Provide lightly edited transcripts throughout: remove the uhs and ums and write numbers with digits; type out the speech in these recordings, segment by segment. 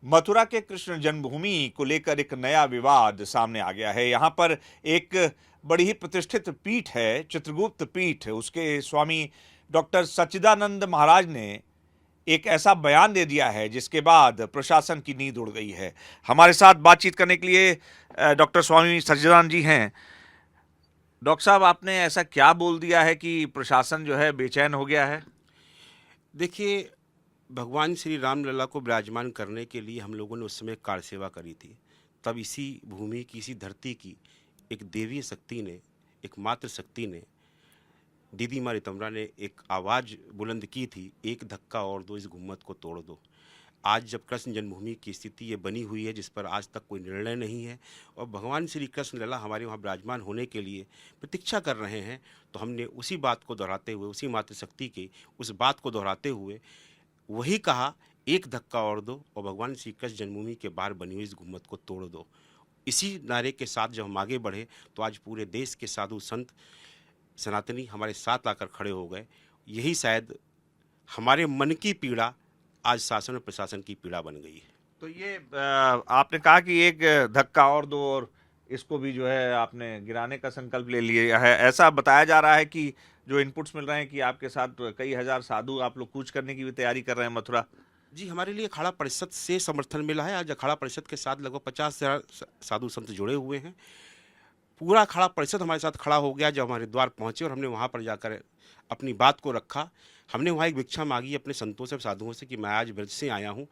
मथुरा के कृष्ण जन्मभूमि को लेकर एक नया विवाद सामने आ गया है। यहाँ पर एक बड़ी ही प्रतिष्ठित पीठ है, चित्रगुप्त पीठ। उसके स्वामी डॉक्टर सच्चिदानंद महाराज ने एक ऐसा बयान दे दिया है जिसके बाद प्रशासन की नींद उड़ गई है। हमारे साथ बातचीत करने के लिए डॉक्टर स्वामी सच्चिदानंद जी हैं। डॉक्टर साहब, आपने ऐसा क्या बोल दिया है कि प्रशासन जो है बेचैन हो गया है? देखिए, भगवान श्री राम लला को विराजमान करने के लिए हम लोगों ने उस समय कार सेवा करी थी। तब इसी भूमि की, इसी धरती की एक देवीय शक्ति ने, एक मातृ शक्ति ने, दीदी माँ रितमरा ने एक आवाज़ बुलंद की थी, एक धक्का और दो, इस गुम्मत को तोड़ दो। आज जब कृष्ण जन्मभूमि की स्थिति ये बनी हुई है जिस पर आज तक कोई निर्णय नहीं है और भगवान श्री कृष्ण लला हमारे वहाँ विराजमान होने के लिए प्रतीक्षा कर रहे हैं, तो हमने उसी बात को दोहराते हुए, उसी मातृशक्ति की उस बात को दोहराते हुए वही कहा, एक धक्का और दो और भगवान श्री कृष्ण जन्मभूमि के बाहर बनी हुई इस गुम्मत को तोड़ दो। इसी नारे के साथ जब हम आगे बढ़े तो आज पूरे देश के साधु संत सनातनी हमारे साथ आकर खड़े हो गए। यही शायद हमारे मन की पीड़ा आज शासन और प्रशासन की पीड़ा बन गई है। तो ये आपने कहा कि एक धक्का और दो और इसको भी जो है आपने गिराने का संकल्प ले लिया है। ऐसा बताया जा रहा है कि जो इनपुट्स मिल रहे हैं कि आपके साथ कई हजार साधु आप लोग कूच करने की भी तैयारी कर रहे हैं मथुरा। जी, हमारे लिए अखाड़ा परिषद से समर्थन मिला है। आज अखाड़ा परिषद के साथ लगभग 50,000 साधु संत जुड़े हुए हैं। पूरा अखाड़ा परिषद हमारे साथ खड़ा हो गया जब हमारे द्वार पहुंचे और हमने वहां पर जाकर अपनी बात को रखा। हमने वहाँ एक भिक्षा मांगी अपने संतों से, साधुओं से कि मैं आज ब्रज से आया हूँ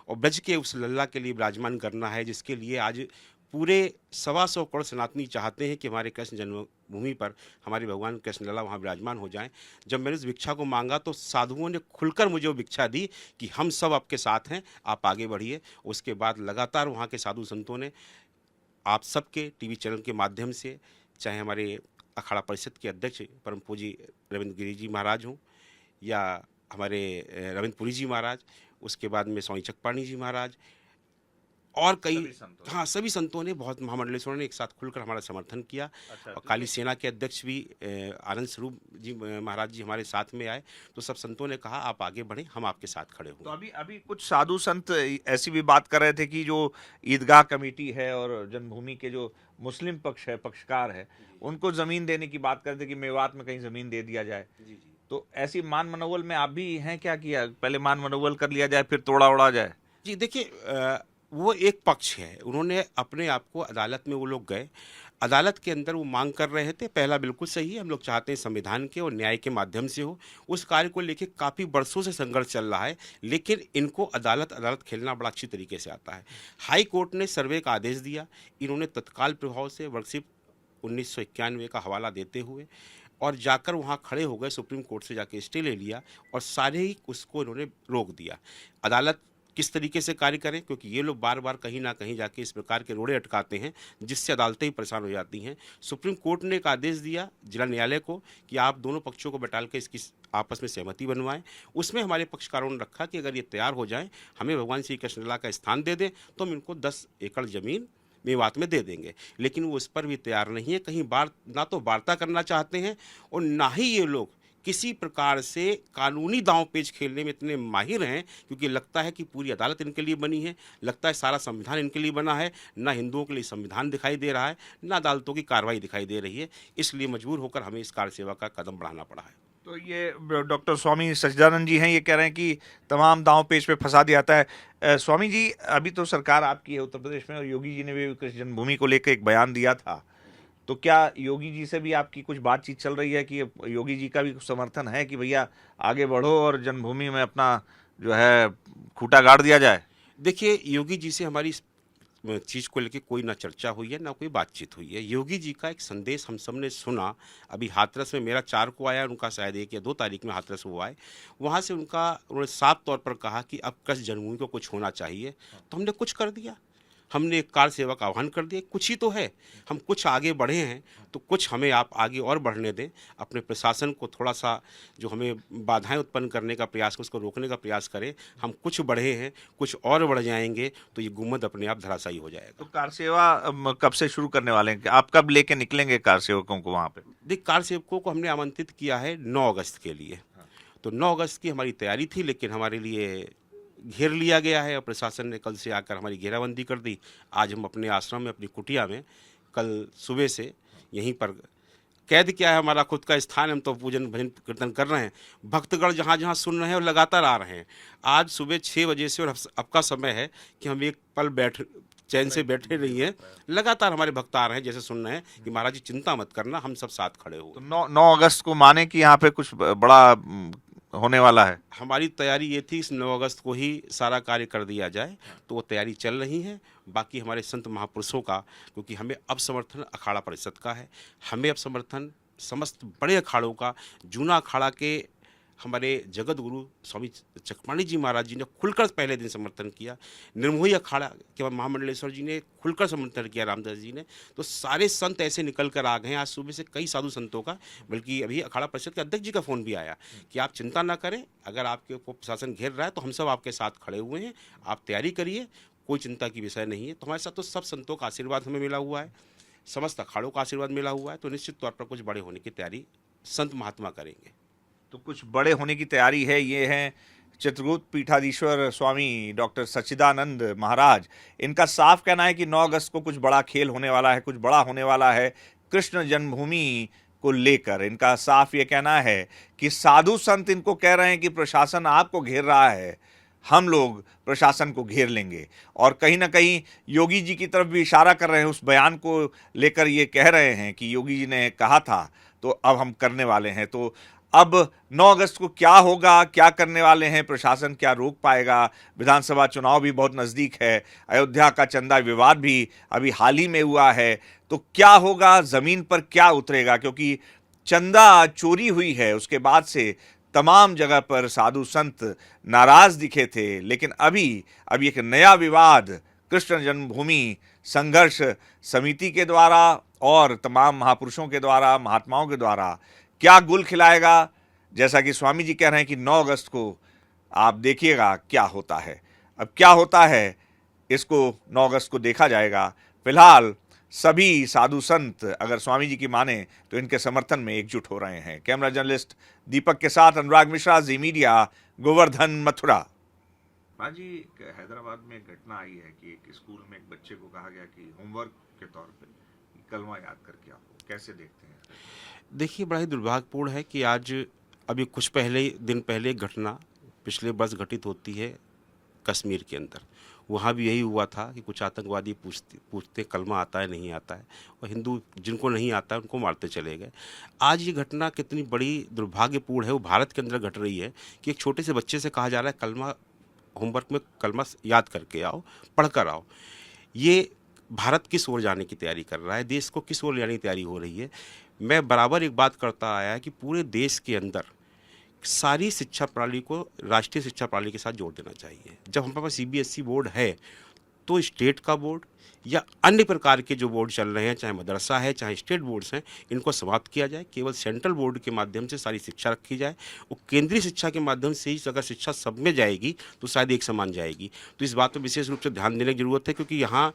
और ब्रज के उस लल्ला के लिए विराजमान करना है जिसके लिए आज पूरे 125 करोड़ सनातनी चाहते हैं कि हमारे कृष्ण जन्मभूमि पर हमारे भगवान कृष्ण लला वहाँ विराजमान हो जाएं। जब मैंने उस भिक्षा को मांगा तो साधुओं ने खुलकर मुझे वो भिक्षा दी कि हम सब आपके साथ हैं, आप आगे बढ़िए। उसके बाद लगातार वहाँ के साधु संतों ने आप सबके टीवी चैनल के माध्यम से, चाहे हमारे अखाड़ा परिषद के अध्यक्ष परम पूजी रविंद्र गिरी जी महाराज हों या हमारे रविंद्र पुरी जी महाराज, उसके बाद में स्वामी चकपाणी जी महाराज और कई सभी संतों ने, बहुत महामंडलेश्वरों ने एक साथ खुलकर हमारा समर्थन किया। और काली सेना के अध्यक्ष भी आनंद स्वरूप जी महाराज जी हमारे साथ में आए। तो सब संतों ने कहा आप आगे बढ़ें, हम आपके साथ खड़े हुए। तो अभी अभी कुछ साधु संत ऐसी भी बात कर रहे थे कि जो ईदगाह कमेटी है और जन्मभूमि के जो मुस्लिम पक्ष है, पक्षकार है, उनको जमीन देने की बात कर रहे थे कि मेवात में कहीं जमीन दे दिया जाए। तो ऐसी मान मनोवल में आप भी हैं क्या, किया पहले मान मनोवल कर लिया जाए फिर तोड़ा उड़ा जाए? जी देखिए, वो एक पक्ष है। उन्होंने अपने आप को अदालत में, वो लोग गए अदालत के अंदर, वो मांग कर रहे थे। पहला बिल्कुल सही है, हम लोग चाहते हैं संविधान के और न्याय के माध्यम से हो। उस कार्य को लेकर काफ़ी बरसों से संघर्ष चल रहा है, लेकिन इनको अदालत खेलना बड़ा अच्छी तरीके से आता है। हाई कोर्ट ने सर्वे का आदेश दिया। इन्होंने तत्काल प्रभाव से वर्कशिप 1991 का हवाला देते हुए और जाकर वहाँ खड़े हो गए, सुप्रीम कोर्ट से जाके स्टे ले लिया और सारे ही उसको इन्होंने रोक दिया। अदालत किस तरीके से कार्य करें, क्योंकि ये लोग बार बार कहीं ना कहीं जाके इस प्रकार के रोड़े अटकाते हैं जिससे अदालतें ही परेशान हो जाती हैं। सुप्रीम कोर्ट ने एक आदेश दिया जिला न्यायालय को कि आप दोनों पक्षों को बैठाल के इसकी आपस में सहमति बनवाएं। उसमें हमारे पक्षकारों ने रखा कि अगर ये तैयार हो जाएं, हमें भगवान श्री कृष्ण लला का स्थान दे दें तो हम इनको 10 एकड़ ज़मीन मेवात में दे देंगे। लेकिन वो उस पर भी तैयार नहीं है। कहीं ना तो वार्ता करना चाहते हैं और ना ही ये लोग किसी प्रकार से कानूनी दांव पेच खेलने में इतने माहिर हैं, क्योंकि लगता है कि पूरी अदालत इनके लिए बनी है, लगता है सारा संविधान इनके लिए बना है। ना हिंदुओं के लिए संविधान दिखाई दे रहा है, ना अदालतों की कार्रवाई दिखाई दे रही है। इसलिए मजबूर होकर हमें इस कार्य सेवा का कदम बढ़ाना पड़ा है। तो ये डॉक्टर स्वामी सच्चिदानंद जी हैं, ये कह रहे हैं कि तमाम दांव पेच पे फंसा दिया जाता है। स्वामी जी, अभी तो सरकार आपकी है उत्तर प्रदेश में और योगी जी ने भी कृष्ण जन्मभूमि को लेकर एक बयान दिया था। तो क्या योगी जी से भी आपकी कुछ बातचीत चल रही है कि योगी जी का भी कुछ समर्थन है कि भैया आगे बढ़ो और जन्मभूमि में अपना जो है खूंटा गाड़ दिया जाए? देखिए, योगी जी से हमारी चीज़ को लेकर कोई ना चर्चा हुई है, ना कोई बातचीत हुई है। योगी जी का एक संदेश हम सब ने सुना। अभी हाथरस में मेरा 4 को आया, उनका शायद 1 या 2 तारीख में हाथरस हुआ है। वहाँ से उन्होंने साफ तौर पर कहा कि अब कृष्ण जन्मभूमि को कुछ होना चाहिए। तो हमने कुछ कर दिया, हमने एक कार सेवा का आह्वान कर दिया। कुछ ही तो है, हम कुछ आगे बढ़े हैं, तो कुछ हमें आप आगे और बढ़ने दें। अपने प्रशासन को थोड़ा सा जो हमें बाधाएं उत्पन्न करने का प्रयास, उसको रोकने का प्रयास करें। हम कुछ बढ़े हैं, कुछ और बढ़ जाएंगे तो ये गुम्मद अपने आप धराशायी हो जाएगा। तो कार सेवा कब से शुरू करने वाले हैं? आप कब लेके निकलेंगे कार सेवकों को वहाँ पे? देख, कार सेवकों को हमने आमंत्रित किया है 9 अगस्त के लिए। तो 9 अगस्त की हमारी तैयारी थी, लेकिन हमारे लिए घेर लिया गया है और प्रशासन ने कल से आकर हमारी घेराबंदी कर दी। आज हम अपने आश्रम में, अपनी कुटिया में कल सुबह से यहीं पर कैद किया है। हमारा खुद का स्थान है, हम तो पूजन भजन कीर्तन कर रहे हैं। भक्तगण जहाँ जहाँ सुन रहे हैं और लगातार आ रहे हैं। आज सुबह 6 बजे से और अब का समय है कि हम एक पल चैन से बैठे नहीं हैं। लगातार हमारे भक्त आ रहे हैं, जैसे सुन रहे हैं कि महाराज जी चिंता मत करना, हम सब साथ खड़े हो। तो 9 अगस्त को माने कि यहाँ पे कुछ बड़ा होने वाला है। हमारी तैयारी ये थी इस 9 अगस्त को ही सारा कार्य कर दिया जाए, तो वो तैयारी चल रही है। बाकी हमारे संत महापुरुषों का, क्योंकि हमें अब समर्थन अखाड़ा परिषद का है, हमें अब समर्थन समस्त बड़े अखाड़ों का, जूना अखाड़ा के हमारे जगत गुरु स्वामी चकमाणी जी महाराज जी ने खुलकर पहले दिन समर्थन किया। निर्मोही अखाड़ा के महामंडलेश्वर जी ने खुलकर समर्थन किया, रामदास जी ने। तो सारे संत ऐसे निकल कर आ गए हैं। आज सुबह से कई साधु संतों का, बल्कि अभी अखाड़ा परिषद के अध्यक्ष जी का फ़ोन भी आया कि आप चिंता ना करें, अगर आपके को प्रशासन घेर रहा है तो हम सब आपके साथ खड़े हुए हैं, आप तैयारी करिए, कोई चिंता की विषय नहीं है। तो हमारे साथ तो सब संतों का आशीर्वाद हमें मिला हुआ है, समस्त अखाड़ों का आशीर्वाद मिला हुआ है। तो निश्चित तौर पर कुछ बड़े होने की तैयारी संत महात्मा करेंगे। तो कुछ बड़े होने की तैयारी है। ये हैं चित्रकूट पीठाधीश्वर स्वामी डॉक्टर सच्चिदानंद महाराज। इनका साफ कहना है कि 9 अगस्त को कुछ बड़ा खेल होने वाला है, कुछ बड़ा होने वाला है कृष्ण जन्मभूमि को लेकर। इनका साफ ये कहना है कि साधु संत इनको कह रहे हैं कि प्रशासन आपको घेर रहा है, हम लोग प्रशासन को घेर लेंगे। और कहीं ना कहीं योगी जी की तरफ भी इशारा कर रहे हैं, उस बयान को लेकर ये कह रहे हैं कि योगी जी ने कहा था तो अब हम करने वाले हैं। तो अब 9 अगस्त को क्या होगा, क्या करने वाले हैं, प्रशासन क्या रोक पाएगा? विधानसभा चुनाव भी बहुत नज़दीक है, अयोध्या का चंदा विवाद भी अभी हाल ही में हुआ है। तो क्या होगा, ज़मीन पर क्या उतरेगा? क्योंकि चंदा चोरी हुई है, उसके बाद से तमाम जगह पर साधु संत नाराज दिखे थे। लेकिन अभी एक नया विवाद कृष्ण जन्मभूमि संघर्ष समिति के द्वारा और तमाम महापुरुषों के द्वारा, महात्माओं के द्वारा क्या गुल खिलाएगा। जैसा कि स्वामी जी कह रहे हैं कि 9 अगस्त को आप देखिएगा क्या होता है। अब क्या होता है इसको 9 अगस्त को देखा जाएगा। फिलहाल सभी साधु संत अगर स्वामी जी की माने तो इनके समर्थन में एकजुट हो रहे हैं। कैमरा जर्नलिस्ट दीपक के साथ अनुराग मिश्रा, जी मीडिया, गोवर्धन, मथुरा। जी, हैदराबाद में एक घटना आई है कि एक स्कूल में एक बच्चे को कहा गया कि होमवर्क के तौर पे कलमा याद करके आओ, कैसे देखते हैं? देखिए, बड़ा ही दुर्भाग्यपूर्ण है कि आज अभी कुछ दिन पहले एक घटना पिछले वर्ष घटित होती है कश्मीर के अंदर। वहाँ भी यही हुआ था कि कुछ आतंकवादी पूछते कलमा आता है, नहीं आता है, और हिंदू जिनको नहीं आता है उनको मारते चले गए। आज ये घटना कितनी बड़ी दुर्भाग्यपूर्ण है, वो भारत के अंदर घट रही है कि एक छोटे से बच्चे से कहा जा रहा है कलमा, होमवर्क में कलमा याद करके आओ, पढ़ कर आओ। ये भारत किस ओर जाने की तैयारी कर रहा है, देश को किस ओर जाने की तैयारी हो रही है। मैं बराबर एक बात करता आया कि पूरे देश के अंदर सारी शिक्षा प्रणाली को राष्ट्रीय शिक्षा प्रणाली के साथ जोड़ देना चाहिए। जब हमारे पास CBSE बोर्ड है तो स्टेट का बोर्ड या अन्य प्रकार के जो बोर्ड चल रहे हैं, चाहे मदरसा है चाहे स्टेट बोर्ड्स हैं, इनको समाप्त किया जाए। केवल सेंट्रल बोर्ड के माध्यम से सारी शिक्षा रखी जाए। वो केंद्रीय शिक्षा के माध्यम से ही अगर शिक्षा सब में जाएगी तो शायद एक समान जाएगी। तो इस बात पर विशेष रूप से ध्यान देने की जरूरत है, क्योंकि यहाँ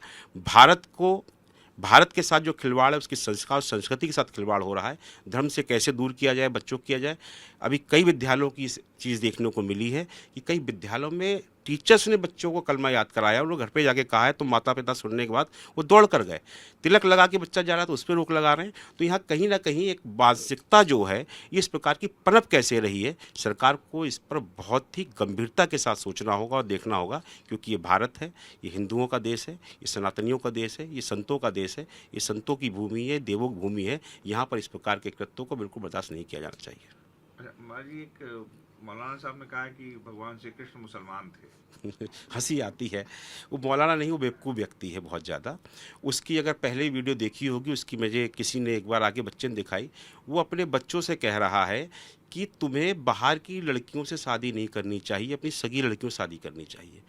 भारत के साथ जो खिलवाड़ है, उसकी संस्कार और संस्कृति के साथ खिलवाड़ हो रहा है। धर्म से कैसे दूर किया जाए, बच्चों को किया जाए। अभी कई विद्यालयों की इस चीज़ देखने को मिली है कि कई विद्यालयों में टीचर्स ने बच्चों को कलमा याद कराया, उन्होंने घर पे जाके कहा है, तो माता पिता सुनने के बाद वो दौड़ कर गए। तिलक लगा के बच्चा जा रहा है तो उस पर रोक लगा रहे हैं। तो यहाँ कहीं ना कहीं एक मानसिकता जो है, ये इस प्रकार की पनप कैसे रही है, सरकार को इस पर बहुत ही गंभीरता के साथ सोचना होगा और देखना होगा। क्योंकि ये भारत है, ये हिंदुओं का देश है, ये सनातनियों का देश है, ये संतों का देश है, ये संतों की भूमि है, देवों की भूमि है। यहाँ पर इस प्रकार के कृत्यों को बिल्कुल बर्दाश्त नहीं किया जाना चाहिए। जी, एक मौलाना साहब ने कहा कि भगवान श्री कृष्ण मुसलमान थे। हंसी आती है। वो मौलाना नहीं, वो बेवकूफ़ व्यक्ति है बहुत ज़्यादा। उसकी अगर पहले वीडियो देखी होगी, उसकी मुझे किसी ने एक बार आके बच्चे ने दिखाई। वो अपने बच्चों से कह रहा है कि तुम्हें बाहर की लड़कियों से शादी नहीं करनी चाहिए, अपनी सगी लड़कियों से शादी करनी चाहिए।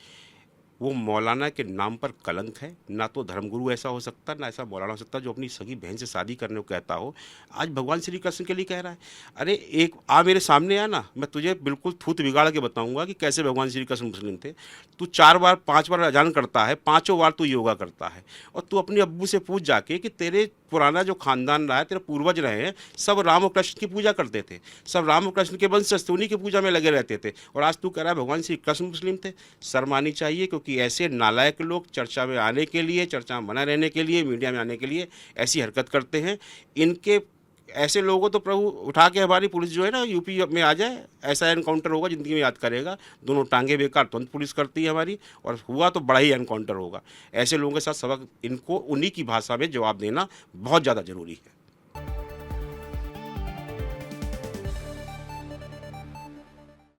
वो मौलाना के नाम पर कलंक है। ना तो धर्मगुरु ऐसा हो सकता, ना ऐसा मौलाना हो सकता जो अपनी सगी बहन से शादी करने को कहता हो। आज भगवान श्री कृष्ण के लिए कह रहा है। अरे एक मेरे सामने आ ना, मैं तुझे बिल्कुल थूत बिगाड़ के बताऊंगा कि कैसे भगवान श्री कृष्ण मुस्लिम थे। तू 4 बार 5 बार अजान करता है, 5 बार तू योगा करता है, और तू अपने अब्बू से पूछ जाके कि तेरे पुराना जो खानदान रहा है, तेरे पूर्वज रहे हैं, सब राम और कृष्ण की पूजा करते थे, सब राम और कृष्ण के वंशज थे, उन्हीं की पूजा में लगे रहते थे, और आज तू कह रहा है भगवान श्री कृष्ण मुस्लिम थे। शर्म आनी चाहिए, क्योंकि ऐसे नालायक लोग चर्चा में आने के लिए, चर्चा में बना रहने के लिए, मीडिया में आने के लिए ऐसी हरकत करते हैं। इनके ऐसे लोगों को तो प्रभु उठा के हमारी पुलिस जो है ना यूपी में आ जाए, ऐसा एनकाउंटर होगा जिंदगी में याद करेगा। दोनों टांगे बेकार तुरंत पुलिस करती है हमारी, और हुआ तो बड़ा ही एनकाउंटर होगा। ऐसे लोगों के साथ सबक, इनको उन्हीं की भाषा में जवाब देना बहुत ज़्यादा जरूरी है।